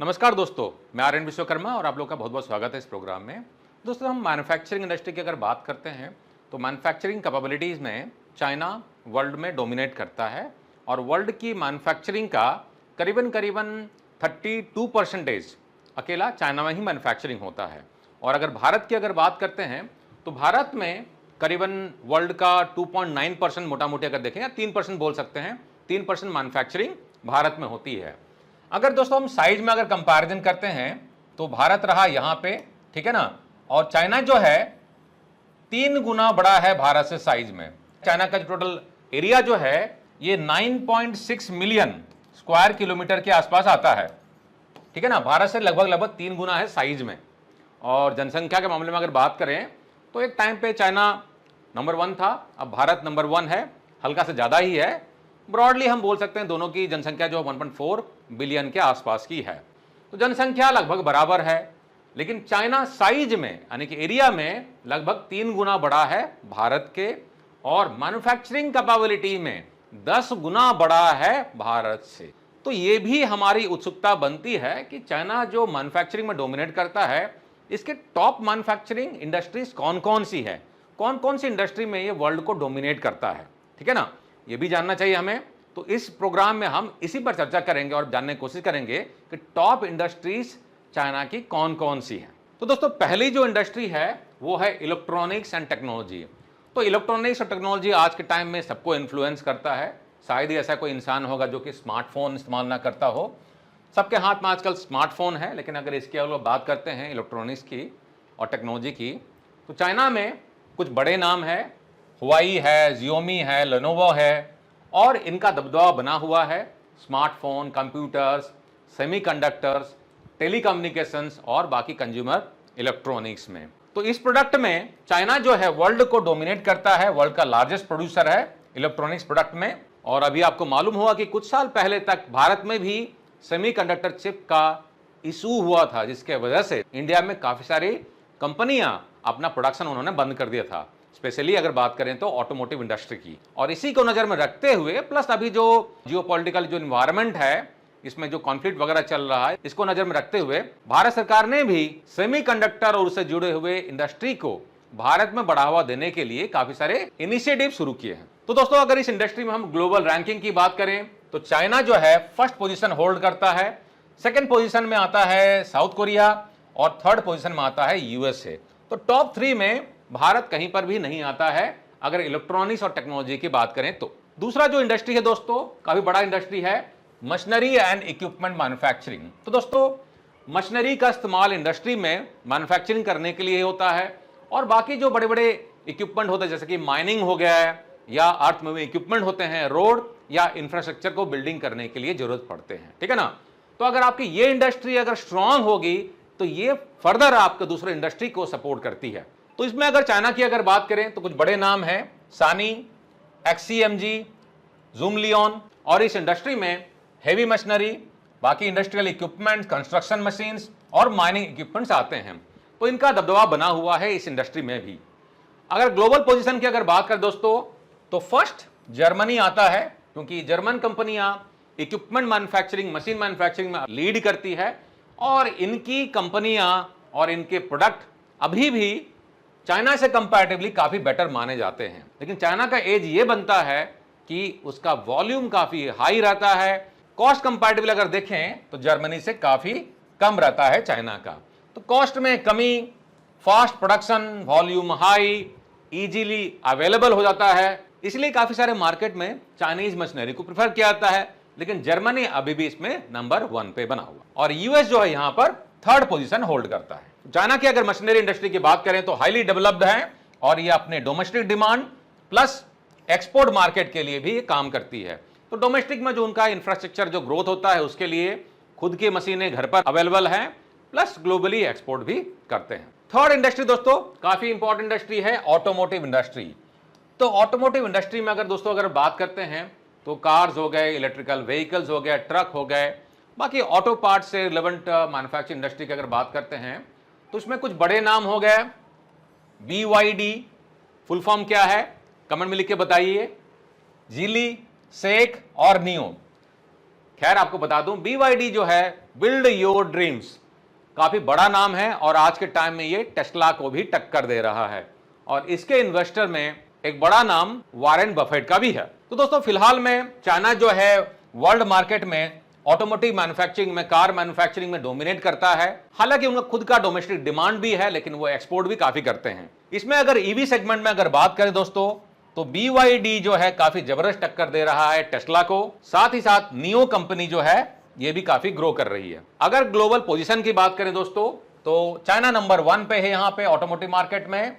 नमस्कार दोस्तों, मैं आर्यन विश्वकर्मा और आप लोग का बहुत बहुत स्वागत है इस प्रोग्राम में। दोस्तों, हम मैन्युफैक्चरिंग इंडस्ट्री की अगर बात करते हैं तो मैन्युफैक्चरिंग कैपेबिलिटीज़ में चाइना वर्ल्ड में डोमिनेट करता है और वर्ल्ड की मैन्युफैक्चरिंग का करीबन करीबन 32% अकेला चाइना में ही मैन्युफैक्चरिंग होता है। और अगर भारत की अगर बात करते हैं तो भारत में करीबन वर्ल्ड का 2.9% मोटा मोटी अगर देखें या 3% बोल सकते हैं, 3% मैन्युफैक्चरिंग भारत में होती है। अगर दोस्तों हम साइज में अगर कंपैरिजन करते हैं तो भारत रहा यहाँ पे, ठीक है ना, और चाइना जो है 3 गुना बड़ा है भारत से साइज में। चाइना का जो टोटल एरिया जो है ये 9.6 मिलियन स्क्वायर किलोमीटर के आसपास आता है, ठीक है ना। भारत से लगभग 3 गुना है साइज में। और जनसंख्या के मामले में अगर बात करें तो एक टाइम पे चाइना नंबर 1 था, अब भारत नंबर 1 है, हल्का से ज़्यादा ही है। ब्रॉडली हम बोल सकते हैं दोनों की जनसंख्या जो 1.4 बिलियन के आसपास की है, तो जनसंख्या लगभग बराबर है। लेकिन चाइना साइज में यानी कि एरिया में लगभग 3 गुना बड़ा है भारत के, और मैन्युफैक्चरिंग कैपेबिलिटी में 10 गुना बड़ा है भारत से। तो ये भी हमारी उत्सुकता बनती है कि चाइना जो मैन्युफैक्चरिंग में डोमिनेट करता है, इसके टॉप मैन्युफैक्चरिंग इंडस्ट्रीज कौन कौन सी है, कौन कौन सी इंडस्ट्री में ये वर्ल्ड को डोमिनेट करता है, ठीक है ना, ये भी जानना चाहिए हमें। तो इस प्रोग्राम में हम इसी पर चर्चा करेंगे और जानने की कोशिश करेंगे कि टॉप इंडस्ट्रीज चाइना की कौन कौन सी हैं। तो दोस्तों, पहली जो इंडस्ट्री है वो है इलेक्ट्रॉनिक्स एंड टेक्नोलॉजी। तो इलेक्ट्रॉनिक्स और टेक्नोलॉजी आज के टाइम में सबको इन्फ्लुएंस करता है। शायद ही ऐसा कोई इंसान होगा जो कि स्मार्टफोन इस्तेमाल ना करता हो। सबके हाथ में आजकल स्मार्टफोन है। लेकिन अगर इसकी अगर बात करते हैं इलेक्ट्रॉनिक्स की और टेक्नोलॉजी की, तो चाइना में कुछ बड़े नाम है, हुआई है, जियोमी है, लेनोवो है, और इनका दबदबा बना हुआ है स्मार्टफोन, कंप्यूटर्स, सेमीकंडक्टर्स, टेलीकम्युनिकेशंस और बाकी कंज्यूमर इलेक्ट्रॉनिक्स में। तो इस प्रोडक्ट में चाइना जो है वर्ल्ड को डोमिनेट करता है, वर्ल्ड का लार्जेस्ट प्रोड्यूसर है इलेक्ट्रॉनिक्स प्रोडक्ट में। और अभी आपको मालूम हुआ कि कुछ साल पहले तक भारत में भी सेमीकंडक्टर चिप का इशू हुआ था, जिसके वजह से इंडिया में काफ़ी सारी कंपनियां अपना प्रोडक्शन उन्होंने बंद कर दिया था, स्पेशली अगर बात करें तो ऑटोमोटिव इंडस्ट्री की। और इसी को नज़र में रखते हुए, प्लस अभी जो जियोपॉलिटिकल जो इन्वायरमेंट है, इसमें जो कॉन्फ्लिक्ट वगैरह चल रहा है, इसको नज़र में रखते हुए भारत सरकार ने भी सेमीकंडक्टर और उससे जुड़े हुए इंडस्ट्री को भारत में बढ़ावा देने के लिए काफ़ी सारे इनिशिएटिव शुरू किए हैं। तो दोस्तों, अगर इस इंडस्ट्री में हम ग्लोबल रैंकिंग की बात करें तो चाइना जो है फर्स्ट पोजीशन होल्ड करता है, सेकंड पोजीशन में आता है साउथ कोरिया और थर्ड पोजीशन में आता है यूएसए। तो टॉप 3 में भारत कहीं पर भी नहीं आता है अगर इलेक्ट्रॉनिक्स और टेक्नोलॉजी की बात करें तो। दूसरा जो इंडस्ट्री है दोस्तों, काफी बड़ा इंडस्ट्री है, मशीनरी एंड इक्विपमेंट मैन्युफैक्चरिंग। तो दोस्तों, मशीनरी का इस्तेमाल इंडस्ट्री में मैन्युफैक्चरिंग करने के लिए होता है, और बाकी जो बड़े बड़े इक्विपमेंट होते हैं जैसे कि माइनिंग हो गया है, या अर्थ मूविंग इक्विपमेंट होते हैं, रोड या इंफ्रास्ट्रक्चर को बिल्डिंग करने के लिए जरूरत पड़ते हैं, ठीक है ना। तो अगर आपकी ये इंडस्ट्री अगर स्ट्रांग होगी तो ये फर्दर आपके दूसरे इंडस्ट्री को सपोर्ट करती है। तो इसमें अगर चाइना की अगर बात करें तो कुछ बड़े नाम हैं, सानी, एक्ससीएमजी, ज़ूमलियन। और इस इंडस्ट्री में हेवी मशीनरी, बाकी इंडस्ट्रियल इक्विपमेंट्स, कंस्ट्रक्शन मशीन्स और माइनिंग इक्विपमेंट्स आते हैं। तो इनका दबदबा बना हुआ है इस इंडस्ट्री में भी। अगर ग्लोबल पोजीशन की अगर बात करें दोस्तों तो फर्स्ट जर्मनी आता है, क्योंकि जर्मन कंपनियां इक्विपमेंट मैन्युफैक्चरिंग, मशीन मैन्युफैक्चरिंग में लीड करती है, और इनकी कंपनियां और इनके प्रोडक्ट अभी भी चाइना से कंपैरेटिवली काफ़ी बेटर माने जाते हैं। लेकिन चाइना का एज ये बनता है कि उसका वॉल्यूम काफ़ी हाई रहता है। कॉस्ट कंपैरेटिवली अगर देखें तो जर्मनी से काफ़ी कम रहता है चाइना का। तो कॉस्ट में कमी, fast production, volume high, easily available हो जाता है, इसलिए काफ़ी सारे मार्केट में चाइनीज मशीनरी को प्रेफर किया जाता है। लेकिन जर्मनी अभी भी इसमें नंबर 1 पे बना हुआ, और यूएस जो है यहां पर थर्ड पोजीशन होल्ड करता है। चाइना की अगर मशीनरी इंडस्ट्री की बात करें तो हाईली डेवलप्ड है, और ये अपने domestic demand plus export market के लिए भी काम करती है। तो डोमेस्टिक में जो उनका इंफ्रास्ट्रक्चर जो ग्रोथ होता है उसके लिए खुद की मशीनें घर पर अवेलेबल हैं, प्लस ग्लोबली एक्सपोर्ट भी करते हैं। थर्ड इंडस्ट्री दोस्तों काफी इंपॉर्टेंट इंडस्ट्री है, ऑटोमोटिव इंडस्ट्री। तो ऑटोमोटिव इंडस्ट्री में अगर दोस्तों अगर बात करते हैं तो कार्स हो गए, इलेक्ट्रिकल व्हीकल्स हो गए, ट्रक हो गए, बाकी ऑटो पार्ट से रिलेवेंट मैन्युफैक्चरिंग इंडस्ट्री की अगर बात करते हैं तो इसमें कुछ बड़े नाम हो गए। BYD फुल फॉर्म क्या है, कमेंट में लिख के बताइए। जीली, सेक और नियो। खैर आपको बता दूं, BYD जो है, बिल्ड योर ड्रीम्स, काफी बड़ा नाम है और आज के टाइम में ये टेस्ला को भी टक्कर दे रहा है और इसके इन्वेस्टर में एक बड़ा नाम वॉरेन बफेट का भी है। तो दोस्तों फिलहाल में चाइना जो है वर्ल्ड मार्केट में ऑटोमोटिव मैन्युफैक्चरिंग में, कार मैन्युफैक्चरिंग में डोमिनेट करता है। हालांकि उनका खुद का डोमेस्टिक डिमांड भी है, लेकिन वो एक्सपोर्ट भी काफी करते हैं। इसमें अगर ईवी सेगमेंट में अगर बात करें दोस्तों, तो BYD जो है काफी जबरदस्त टक्कर दे रहा है टेस्ला को। साथ ही साथ नियो कंपनी जो है ये भी काफी ग्रो कर रही है। अगर ग्लोबल पोजीशन की बात करें दोस्तों, तो चाइना नंबर 1 पे है यहां पे ऑटोमोटिव मार्केट में,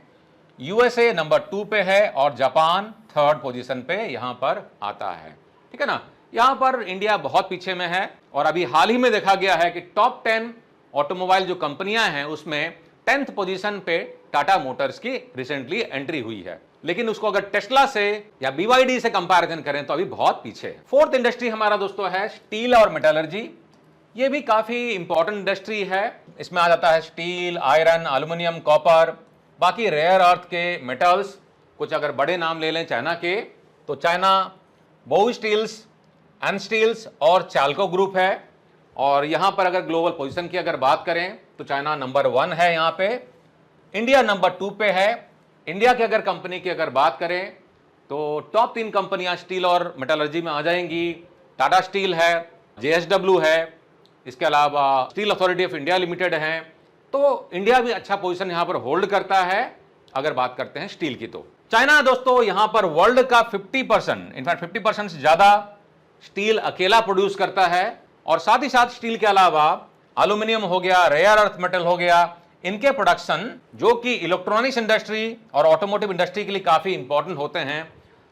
USA नंबर 2 पे है और जापान 3rd पोजीशन पे यहां पर आता है। ठीक है ना, यहां पर इंडिया बहुत पीछे में है और अभी हाल ही में देखा गया है कि टॉप 10 ऑटोमोबाइल जो कंपनियां हैं उसमें 10th पोजीशन पे टाटा मोटर्स की रिसेंटली एंट्री हुई है। लेकिन उसको अगर टेस्ला से या BYD से कंपैरिजन करें तो अभी बहुत पीछे है। 4th इंडस्ट्री हमारा दोस्तों है स्टील और मेटलर्जी। ये भी काफी इंपॉर्टेंट इंडस्ट्री है। इसमें आ जाता है स्टील, आयरन, एल्यूमिनियम, कॉपर, बाकी रेयर अर्थ के मेटल्स। कुछ अगर बड़े नाम ले लें चाइना के, तो चाइना बहु स्टील्स, एन स्टील्स और चाल्को ग्रुप है। और यहां पर अगर ग्लोबल पोजीशन की अगर बात करें तो चाइना नंबर 1 है यहां पे, इंडिया नंबर 2 पे है। इंडिया के अगर कंपनी की अगर बात करें तो टॉप 3 कंपनियां स्टील और मेटलर्जी में आ जाएंगी। टाटा स्टील है, JSW है, इसके अलावा steel authority of India limited है। तो इंडिया भी अच्छा पोजीशन यहां पर होल्ड करता है अगर बात करते हैं स्टील की। तो चाइना दोस्तों यहां पर वर्ल्ड का 50%, इनफैक्ट 50% से ज्यादा स्टील अकेला प्रोड्यूस करता है। और साथ ही साथ स्टील के अलावा एल्यूमिनियम हो गया, रेयर अर्थ मेटल हो गया, इनके प्रोडक्शन जो कि इलेक्ट्रॉनिक्स इंडस्ट्री और ऑटोमोटिव इंडस्ट्री के लिए काफी इंपॉर्टेंट होते हैं।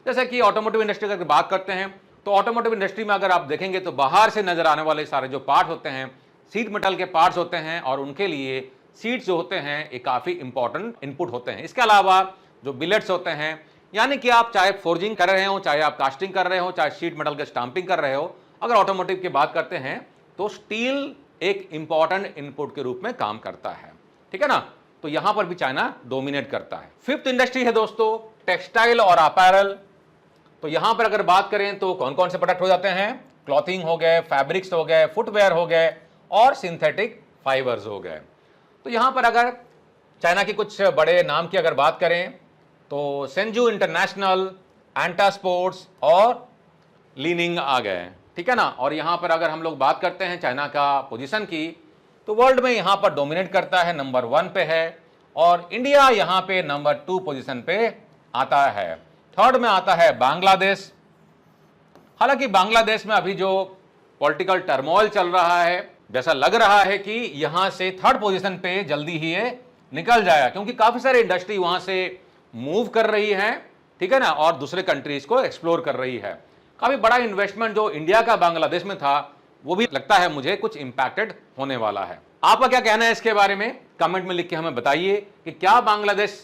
जैसे कि ऑटोमोटिव इंडस्ट्री की अगर बात करते हैं तो ऑटोमोटिव इंडस्ट्री में अगर आप देखेंगे तो बाहर से नजर आने वाले सारे जो पार्ट होते हैं सीट मेटल के पार्ट्स होते हैं और उनके लिए सीट्स जो होते हैं ये काफी इंपॉर्टेंट इनपुट होते हैं। इसके अलावा जो बिलेट्स होते हैं, यानी कि आप चाहे फोर्जिंग कर रहे हो, चाहे आप कास्टिंग कर रहे हो, चाहे शीट मेटल के स्टाम्पिंग कर रहे हो, अगर ऑटोमोटिव की बात करते हैं तो स्टील एक इंपॉर्टेंट इनपुट के रूप में काम करता है। ठीक है ना, तो यहां पर भी चाइना डोमिनेट करता है। 5th इंडस्ट्री है दोस्तों टेक्सटाइल और अपैरल। तो यहां पर अगर बात करें तो कौन कौन से प्रोडक्ट हो जाते हैं, क्लॉथिंग हो गए, फैब्रिक्स हो गए, फुटवेयर हो गए और सिंथेटिक फाइबर्स हो गए। तो यहां पर अगर चाइना की कुछ बड़े नाम की अगर बात करें तो सेंजू इंटरनेशनल, एंटा स्पोर्ट्स और लीनिंग आ गए। ठीक है ना, और यहां पर अगर हम लोग बात करते हैं चाइना का पोजीशन की, तो वर्ल्ड में यहां पर डोमिनेट करता है, नंबर 1 पे है और इंडिया यहां पे नंबर 2 पोजीशन पे आता है। 3rd में आता है बांग्लादेश। हालांकि बांग्लादेश में अभी जो पॉलिटिकल टर्मोइल चल रहा है, जैसा लग रहा है कि यहां से 3rd पोजीशन पे जल्दी ही ये निकल जाएगा, क्योंकि काफी सारे इंडस्ट्री वहां से मूव कर रही है। ठीक है ना, और दूसरे कंट्रीज को एक्सप्लोर कर रही है। काफी बड़ा इन्वेस्टमेंट जो इंडिया का बांग्लादेश में था वो भी लगता है मुझे कुछ इंपैक्टेड होने वाला है। आपका क्या कहना है इसके बारे में, कमेंट में लिख के हमें बताइए कि क्या बांग्लादेश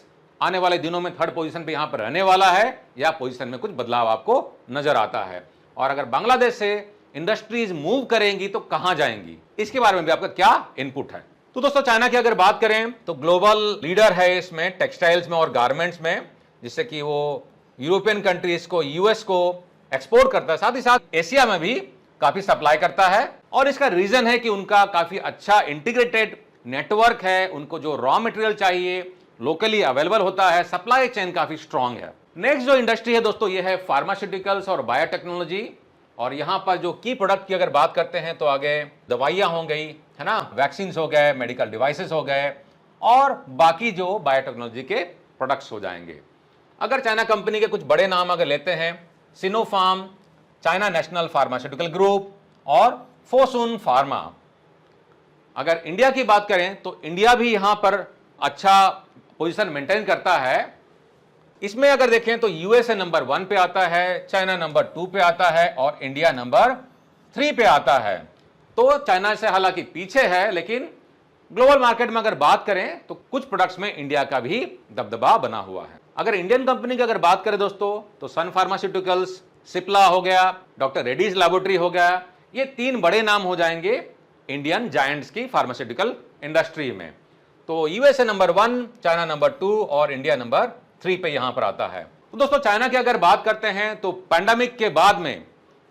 आने वाले दिनों में 3rd पोजीशन पे यहां पर रहने वाला है या पोजीशन में कुछ बदलाव आपको नजर आता है। और अगर बांग्लादेश से इंडस्ट्रीज मूव करेंगी तो कहां जाएंगी, इसके बारे में भी आपका क्या इनपुट है। तो दोस्तों चाइना की अगर बात करें तो ग्लोबल लीडर है इसमें टेक्सटाइल्स में और गारमेंट्स में, जिससे कि वो यूरोपियन कंट्रीज को, US को एक्सपोर्ट करता है, साथ ही साथ एशिया में भी काफी सप्लाई करता है। और इसका रीजन है कि उनका काफी अच्छा इंटीग्रेटेड नेटवर्क है, उनको जो रॉ मटेरियल चाहिए लोकली अवेलेबल होता है, सप्लाई चेन काफी स्ट्रांग है। नेक्स्ट जो इंडस्ट्री है दोस्तों ये है फार्मास्यूटिकल्स और बायोटेक्नोलॉजी। और यहां पर जो की प्रोडक्ट की अगर बात करते हैं तो आगे दवाइयां हो गई, है ना, वैक्सीन हो गए, मेडिकल डिवाइसेस हो गए और बाकी जो बायोटेक्नोलॉजी के प्रोडक्ट्स हो जाएंगे। अगर चाइना कंपनी के कुछ बड़े नाम अगर लेते हैं, Sinopharm, China national pharmaceutical group और फोसुन फार्मा। अगर इंडिया की बात करें तो इंडिया भी यहां पर अच्छा पोजीशन मेंटेन करता है। इसमें अगर देखें तो USA नंबर 1 पे आता है, चाइना नंबर 2 पे आता है और इंडिया नंबर 3 पे आता है। तो चाइना से हालांकि पीछे है, लेकिन ग्लोबल मार्केट में अगर बात करें तो कुछ प्रोडक्ट्स में इंडिया का भी दबदबा बना हुआ है। अगर इंडियन कंपनी की अगर बात करें दोस्तों तो सन फार्मास्यूटिकल्स, सिप्ला हो गया, डॉक्टर रेड्डीज लैबोरेटरी हो गया, ये 3 बड़े नाम हो जाएंगे इंडियन जायंट्स की फार्मास्यूटिकल इंडस्ट्री में। तो USA नंबर 1, चाइना नंबर 2 और इंडिया नंबर 3 पे यहां पर आता है। तो दोस्तों चाइना की अगर बात करते हैं तो पैंडेमिक के बाद में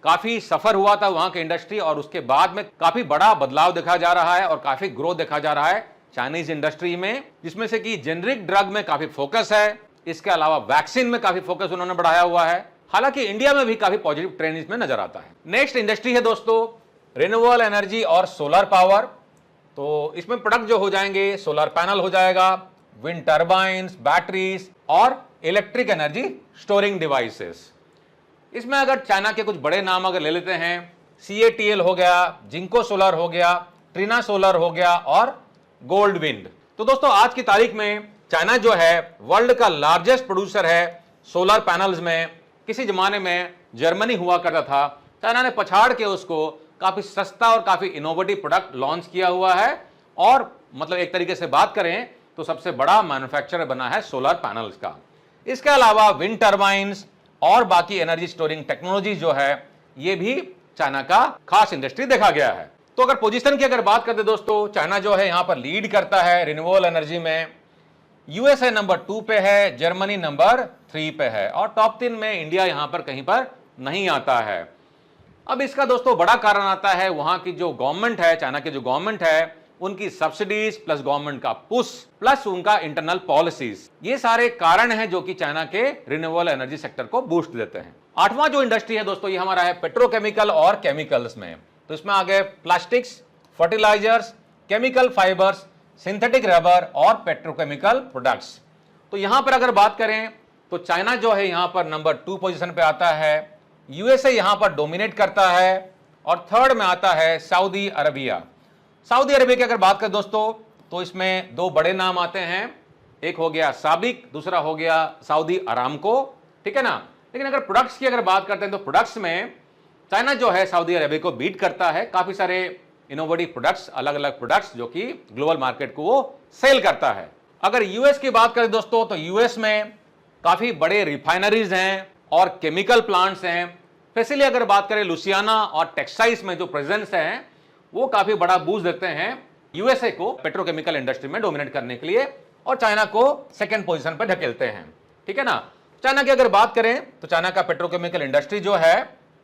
काफी सफर हुआ था वहां की इंडस्ट्री, और उसके बाद में काफी बड़ा बदलाव देखा जा रहा है और काफी ग्रोथ देखा जा रहा है चाइनीज इंडस्ट्री में, जिसमें से कि जेनरिक ड्रग में काफी फोकस है, इसके अलावा वैक्सीन में काफी फोकस उन्होंने बढ़ाया हुआ है। हालांकि इंडिया में भी काफी पॉजिटिव ट्रेंड इसमें नजर आता है। नेक्स्ट इंडस्ट्री है दोस्तों रिन्यूएबल एनर्जी और सोलर पावर। तो इसमें प्रोडक्ट जो हो जाएंगे, सोलर पैनल हो जाएगा, विंड टर्बाइंस, बैटरीज और इलेक्ट्रिक एनर्जी स्टोरिंग डिवाइसेस। इसमें अगर चाइना के कुछ बड़े नाम अगर ले लेते हैं, CATL हो गया, जिंको सोलर हो गया, ट्रिना सोलर हो गया और गोल्ड विंड। तो दोस्तों आज की तारीख में चाइना जो है वर्ल्ड का लार्जेस्ट प्रोड्यूसर है सोलर पैनल्स में। किसी जमाने में जर्मनी हुआ करता था, चाइना ने पछाड़ के उसको काफी सस्ता और काफी इनोवेटिव प्रोडक्ट लॉन्च किया हुआ है, और मतलब एक तरीके से बात करें तो सबसे बड़ा मैन्युफैक्चरर बना है सोलर पैनल्स का। इसके अलावा विंड टर्बाइंस और बाकी एनर्जी स्टोरिंग टेक्नोलॉजी जो है, ये भी चाइना का खास इंडस्ट्री देखा गया है। तो अगर पोजीशन की अगर बात करते दोस्तों, चाइना जो है यहां पर लीड करता है रिन्यूएबल एनर्जी में। USA नंबर 2 पे है, जर्मनी नंबर 3 पे है, और टॉप 3 में इंडिया यहां पर कहीं पर नहीं आता है। अब इसका दोस्तों बड़ा कारण आता है वहां की जो गवर्नमेंट है, चाइना की जो गवर्नमेंट है, उनकी सब्सिडीज प्लस गवर्नमेंट का पुश प्लस उनका इंटरनल पॉलिसीज, ये सारे कारण हैं जो कि चाइना के रिन्यूएबल एनर्जी सेक्टर को बूस्ट देते हैं। आठवां जो इंडस्ट्री है दोस्तों, ये हमारा है पेट्रोकेमिकल और केमिकल्स में। तो इसमें आ गए plastics, fertilisers, chemical fibres, synthetic rubber और पेट्रोकेमिकल प्रोडक्ट्स। तो यहां पर अगर बात करें तो चाइना जो है यहां पर नंबर 2 पोजीशन पे आता है, USA यहां पर डोमिनेट करता है, और थर्ड में आता है सऊदी अरबिया। सऊदी अरबिया की अगर बात करें दोस्तों तो इसमें दो बड़े नाम आते हैं, एक हो गया साबिक, दूसरा हो गया सऊदी अरामको, ठीक है ना। लेकिन अगर प्रोडक्ट्स की अगर बात करते हैं तो प्रोडक्ट्स में चाइना जो है सऊदी अरबिया को बीट करता है। काफी सारे इनोवेटिव प्रोडक्ट्स, अलग अलग प्रोडक्ट्स जो कि ग्लोबल मार्केट को वो सेल करता है। अगर यूएस की बात करें दोस्तों तो यूएस में काफी बड़े रिफाइनरीज हैं और केमिकल प्लांट्स हैं। स्पेशली अगर बात करें लुसियाना और टेक्साइस में जो प्रेजेंस है, वो काफी बड़ा बूस्ट देते हैं यूएसए को पेट्रोकेमिकल इंडस्ट्री में डोमिनेट करने के लिए, और चाइना को सेकंड पोजीशन पर ढकेलते हैं, ठीक है ना। चाइना की अगर बात करें तो चाइना का पेट्रोकेमिकल इंडस्ट्री जो है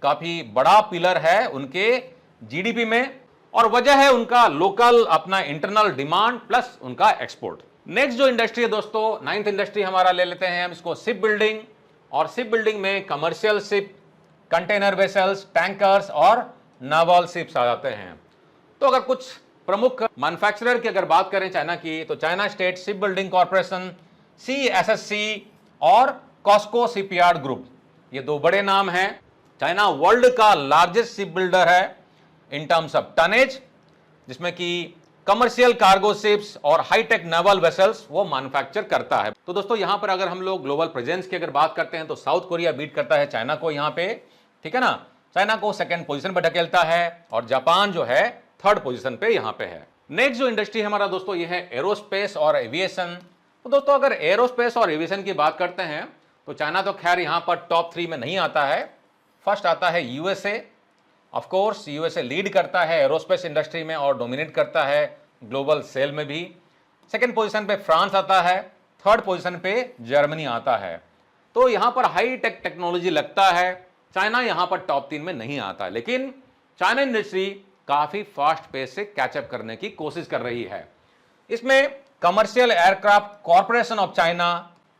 काफी बड़ा पिलर है उनके जीडीपी में, और वजह है उनका लोकल अपना इंटरनल डिमांड प्लस उनका एक्सपोर्ट। नेक्स्ट जो इंडस्ट्री है दोस्तों, नाइन्थ इंडस्ट्री हमारा ले लेते हैं हम इसको शिप बिल्डिंग, और शिप बिल्डिंग में commercial ship, container vessels, tankers और नावल शिप्स आ जाते हैं। तो अगर कुछ प्रमुख मैन्युफैक्चरर की अगर बात करें चाइना की, तो China state ship building corporation, CSSC और कॉस्को शिपयार्ड ग्रुप, ये दो बड़े नाम हैं। चाइना वर्ल्ड का लार्जेस्ट शिप बिल्डर है इन टर्म्स ऑफ टनेज, जिसमें कि कमर्शियल कार्गो शिप्स और हाईटेक नेवल वेसल्स वो मैन्युफैक्चर करता है। तो दोस्तों यहां पर अगर हम लोग ग्लोबल प्रेजेंस की अगर बात करते हैं तो साउथ कोरिया बीट करता है चाइना को यहां पे, ठीक है ना। चाइना को सेकंड पोजीशन पर ढकेलता है, और जापान जो है थर्ड पोजीशन पे यहां पे है। नेक्स्ट जो इंडस्ट्री हमारा दोस्तों ये है एरोस्पेस और एविएशन। तो दोस्तों अगर एरोस्पेस और एविएशन की बात करते हैं तो चाइना तो खैर यहां पर टॉप 3 में नहीं आता है। फर्स्ट आता है USA, of course USA lead करता है एरोस्पेस इंडस्ट्री में और डोमिनेट करता है ग्लोबल सेल में भी। सेकंड पोजीशन पे फ्रांस आता है, थर्ड पोजीशन पे जर्मनी आता है। तो यहां पर हाई टेक टेक्नोलॉजी लगता है, चाइना यहां पर टॉप 3 में नहीं आता, लेकिन चाइना इंडस्ट्री काफी फास्ट पेस से कैचअप करने की कोशिश कर रही है। इसमें commercial aircraft corporation of China,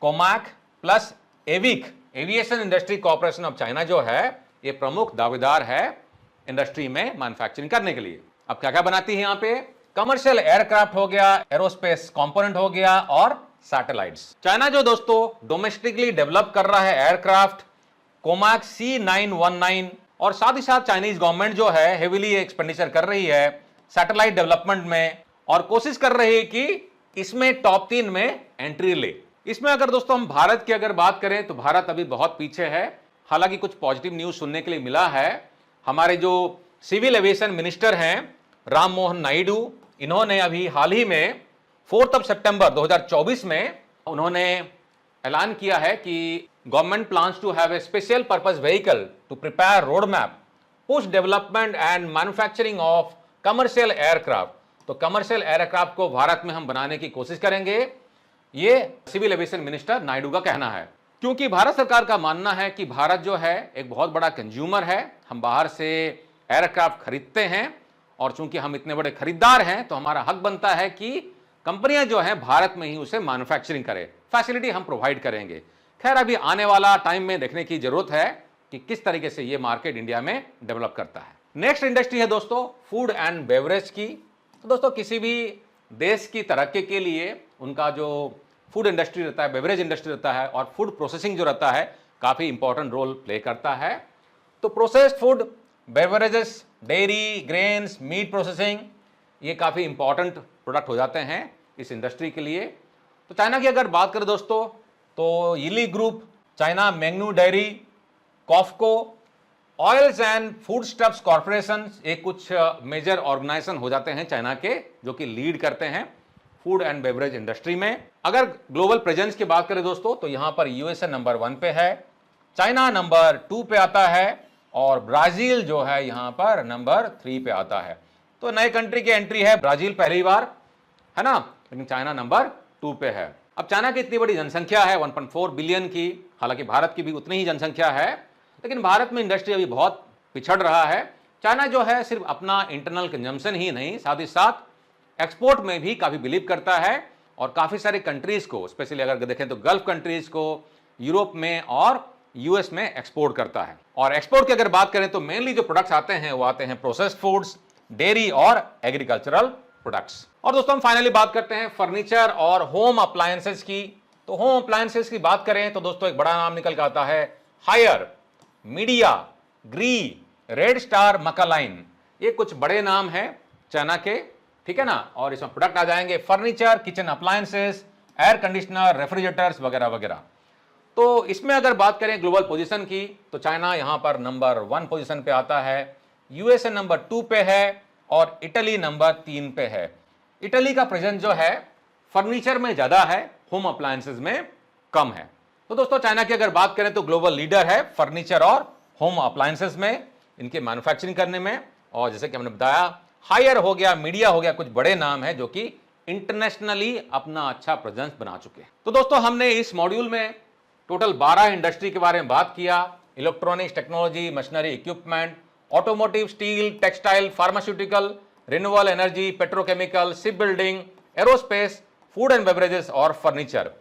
कोमैक plus AVIC, aviation industry corporation of China जो है, ये प्रमुख दावेदार है इंडस्ट्री में मैन्युफैक्चरिंग करने के लिए। अब क्या क्या बनाती है यहाँ पे, कमर्शियल एयरक्राफ्ट हो गया, एरोस्पेस कंपोनेंट हो गया और सैटेलाइट्स। चाइना जो दोस्तों डोमेस्टिकली डेवलप कर रहा है एयरक्राफ्ट कोमैक C919, और साथ ही साथ चाइनीज गवर्नमेंट जो है हेवीली एक्सपेंडिचर कर रही है सैटेलाइट डेवलपमेंट में, और कोशिश कर रही है कि इसमें टॉप 3 में एंट्री ले। इसमें अगर दोस्तों हम भारत की अगर बात करें तो भारत अभी बहुत पीछे है। हालांकि कुछ पॉजिटिव न्यूज सुनने के लिए मिला है। हमारे जो सिविल एविएशन मिनिस्टर हैं राम मोहन नायडू, इन्होंने अभी हाल ही में 4 सितंबर 2024 में उन्होंने ऐलान किया है कि government plans to have a special purpose vehicle to prepare road map, push development and manufacturing of commercial aircraft. तो कमर्शियल एयरक्राफ्ट को भारत में हम बनाने की कोशिश करेंगे, ये सिविल एविएशन मिनिस्टर नायडू का कहना है। क्योंकि भारत सरकार का मानना है कि भारत जो है एक बहुत बड़ा कंज्यूमर है, हम बाहर से एयरक्राफ्ट खरीदते हैं और चूंकि हम इतने बड़े खरीदार हैं तो हमारा हक बनता है कि कंपनियां जो हैं भारत में ही उसे मैन्युफैक्चरिंग करें, फैसिलिटी हम प्रोवाइड करेंगे। खैर, अभी आने वाला टाइम में देखने की जरूरत है कि किस तरीके से ये मार्केट इंडिया में डेवलप करता है। नेक्स्ट इंडस्ट्री है दोस्तों फूड एंड बेवरेज की। तो दोस्तों किसी भी देश की तरक्की के लिए उनका जो फूड इंडस्ट्री रहता है, बेवरेज इंडस्ट्री रहता है और फूड प्रोसेसिंग जो रहता है काफ़ी इंपॉर्टेंट रोल प्ले करता है। तो processed food, beverages, dairy, grains, meat processing, ये काफ़ी इंपॉर्टेंट प्रोडक्ट हो जाते हैं इस इंडस्ट्री के लिए। तो चाइना की अगर बात करें दोस्तों तो Yili group, China Mengniu dairy, कॉफको, oils and foodstuffs corporation, ये कुछ मेजर ऑर्गेनाइजेशन हो जाते हैं चाइना के जो कि लीड करते हैं फूड एंड बेवरेज इंडस्ट्री में। अगर ग्लोबल प्रेजेंस की बात करें दोस्तों तो यहां पर यूएसए नंबर 1 पे है, चाइना नंबर 2 पे आता है और ब्राजील जो है यहां पर नंबर 3 पे आता है। तो नए कंट्री की एंट्री है, ब्राजील पहली बार है ना, लेकिन चाइना नंबर 2 पे है। अब चाइना की इतनी बड़ी जनसंख्या है 1.4 बिलियन की, हालांकि भारत की भी उतनी ही जनसंख्या है, लेकिन भारत में इंडस्ट्री अभी बहुत पिछड़ रहा है। चाइना जो है सिर्फ अपना इंटरनल कंजम्पशन ही नहीं, साथ ही साथ एक्सपोर्ट में भी काफी बिलीव करता है और काफी सारे कंट्रीज को, स्पेशली अगर देखें तो गल्फ कंट्रीज को, यूरोप में और यूएस में एक्सपोर्ट करता है। और एक्सपोर्ट की अगर बात करें तो मेनली जो प्रोडक्ट्स आते हैं वो आते हैं प्रोसेस्ड फूड्स, डेयरी और एग्रीकल्चरल प्रोडक्ट्स। और दोस्तों हम फाइनली बात करते हैं फर्नीचर और होम अप्लायंसेस की। तो होम अप्लायंसेस की बात करें तो दोस्तों एक बड़ा नाम निकल के आता है हायर, मीडिया, ग्री, रेड स्टार, मकालाइन, ये कुछ बड़े नाम हैं चाइना के, ठीक है ना। और इसमें प्रोडक्ट आ जाएंगे furniture, kitchen appliances, air conditioner, refrigerators वगैरह वगैरह। तो इसमें अगर बात करें ग्लोबल पोजीशन की तो चाइना यहां पर नंबर 1 पोजीशन पे आता है, यूएसए नंबर 2 पे है और इटली नंबर 3 पे है। इटली का प्रेजेंस जो है फर्नीचर में ज्यादा है, होम अप्लायंसेस में कम है। तो दोस्तों चाइना की अगर बात करें तो ग्लोबल लीडर है फर्नीचर और होम अप्लायंसेस में, इनके मैन्युफैक्चरिंग करने में। और जैसे कि हमने बताया हायर हो गया, मीडिया हो गया, कुछ बड़े नाम है जो कि इंटरनेशनली अपना अच्छा प्रेजेंस बना चुके हैं। तो दोस्तों हमने इस मॉड्यूल में टोटल 12 इंडस्ट्री के बारे में बात किया, electronics, technology, machinery, equipment, automotive, steel, textile, pharmaceutical, renewable energy, petrochemical, ship building, aerospace, food and beverages और फर्नीचर।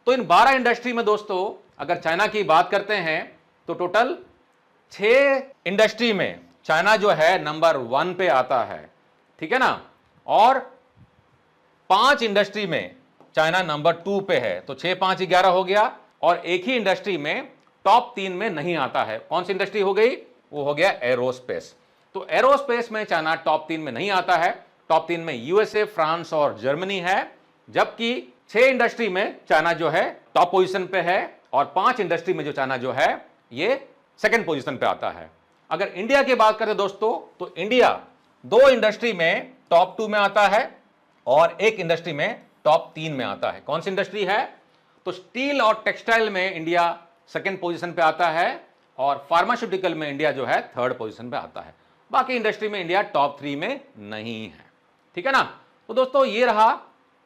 तो इन 12 इंडस्ट्री में दोस्तों अगर चाइना की बात करते हैं तो टोटल 6 इंडस्ट्री में चाइना जो है नंबर 1 पे आता है, ठीक है ना। और 5 इंडस्ट्री में चाइना नंबर 2 पे है, तो 6, 5, 11 हो गया। और एक ही इंडस्ट्री में टॉप 3 में नहीं आता है। कौन सी इंडस्ट्री हो गई? वो हो गया एरोस्पेस। तो एरोस्पेस में चाइना टॉप 3 में नहीं आता है। टॉप 3 में यूएसए, फ्रांस और जर्मनी है, जबकि 6 इंडस्ट्री में चाइना जो है टॉप पोजीशन पे है और 5 इंडस्ट्री में जो चाइना जो है ये सेकंड पोजीशन पे आता है। अगर इंडिया की बात करें दोस्तों तो इंडिया 2 इंडस्ट्री में टॉप 2 में आता है और एक इंडस्ट्री में टॉप 3 में आता है। कौन सी इंडस्ट्री है? तो स्टील और टेक्सटाइल में इंडिया सेकंड पोजीशन पे आता है और फार्मास्यूटिकल में इंडिया जो है थर्ड पोजीशन पे आता है। बाकी इंडस्ट्री में इंडिया टॉप 3 में नहीं है, ठीक है ना। तो दोस्तों ये रहा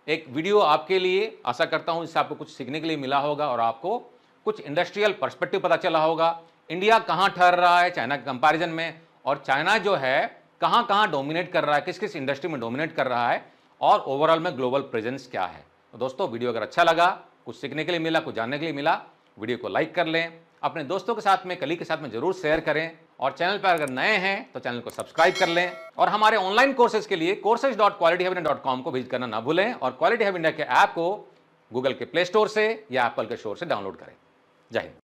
एक वीडियो आपके लिए, आशा करता हूं इससे आपको कुछ सीखने के लिए मिला होगा और आपको कुछ इंडस्ट्रियल पर्सपेक्टिव पता चला होगा। इंडिया कहां ठहर रहा है चाइना के कंपैरिजन में, और चाइना जो है कहां कहां डोमिनेट कर रहा है, किस किस इंडस्ट्री में डोमिनेट कर रहा है, और ओवरऑल में ग्लोबल प्रेजेंस क्या है। तो दोस्तों वीडियो अगर अच्छा लगा, कुछ सीखने के लिए मिला, कुछ जानने के लिए मिला, वीडियो को लाइक कर लें, अपने दोस्तों के साथ में, कलीग के साथ में जरूर शेयर करें, और चैनल पर अगर नए हैं तो चैनल को सब्सक्राइब कर लें। और हमारे ऑनलाइन कोर्सेज के लिए courses.qualityhub.com को विजिट करना ना भूलें और क्वालिटी हब इंडिया के ऐप को गूगल के प्ले स्टोर से या एप्पल के स्टोर से डाउनलोड करें। जय हिंद।